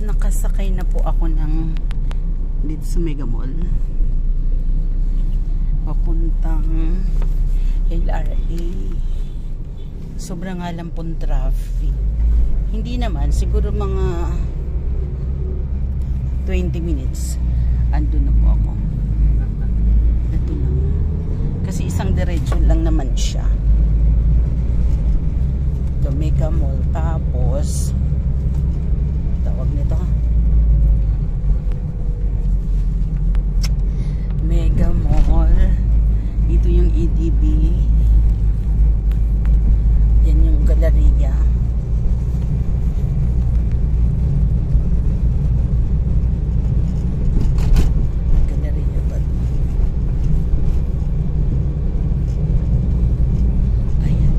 Nakasakay na po ako ng dito sa Mega Mall papuntang LRA. Sobrang nga lang pong traffic. Hindi naman, siguro mga 20 minutes andun na po ako. Ito lang kasi isang diretso lang naman siya. Ito Mega Mall, tapos tawag nito Mega Mall, ito yung EDB, yan yung Galleria. Galleria ba? Ayan.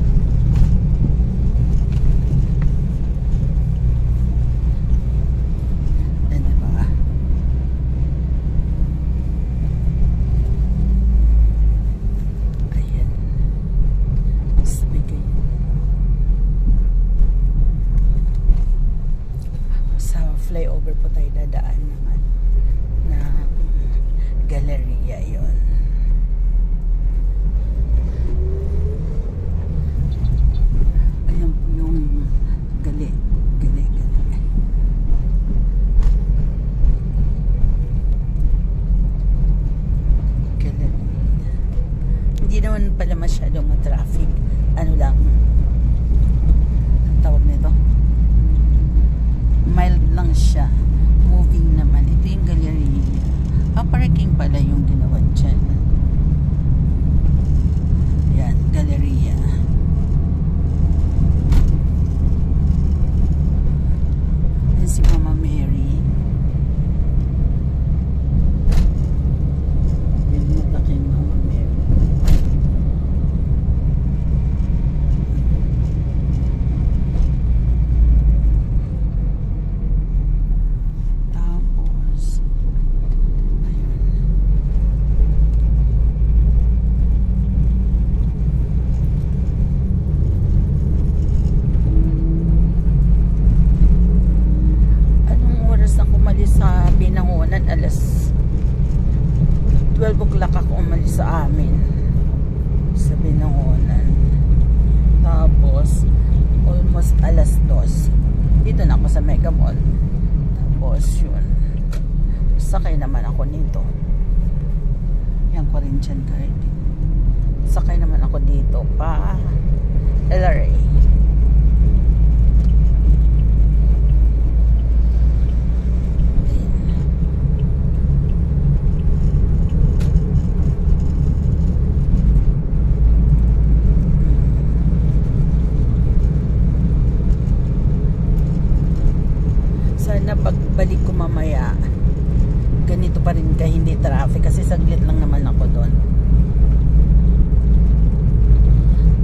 Ano ba? Ayan. Sabi kayo. Sa flyover po tayo dadaan naman na Galleria yon. Ayan po yung gali. Hindi naman pala masyadong traffic. Ano lang, ang tawag nito, mild lang siya, moving naman. Ito yung Galleria. Parking pala yung ginawa dyan. Yan, Galleria. Yan si Mama Mary. Yan yung kay Mama Mary. Tapos anong oras ako umalis sa Binangonan? Alas 12 o'clock ako umalis sa amin sa Binangonan. Tapos almost alas 2 dito na ako sa Mega Mall. Tapos yun, sakay naman ako nito. Yan, Corinthian Garden. Sakay naman ako dito pa LRA. Sana pagbalik ko mamaya ganito pa rin ka, hindi traffic, kasi saglit lang naman ako doon.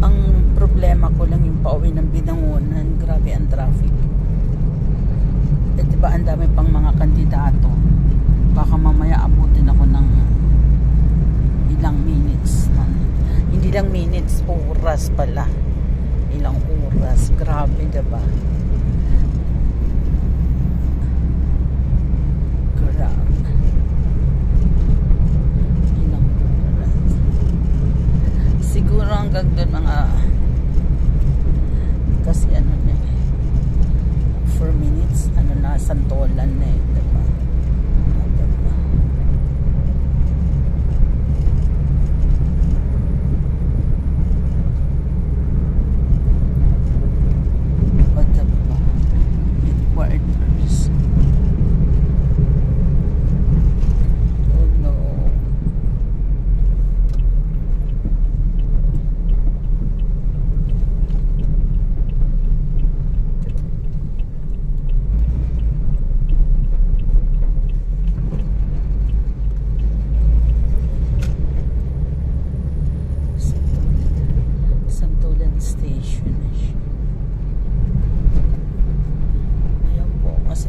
Ang problema ko lang yung pauwi ng Binangonan, grabe ang traffic. Eh diba ang dami pang mga kandidato, baka mamaya abutin ako ng ilang minutes man. Hindi lang minutes, oras pala. Ilang oras, grabe diba? Siguro hanggang doon mga kasi ano na 4 minutes ano na, Santolan na diba? Headquarters. Oh no. Santolan Station na siya. Ayan po, kasi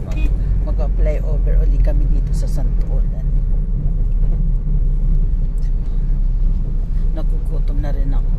mag-apply over uli kami dito sa Santolan. Nagugutom na rin ako.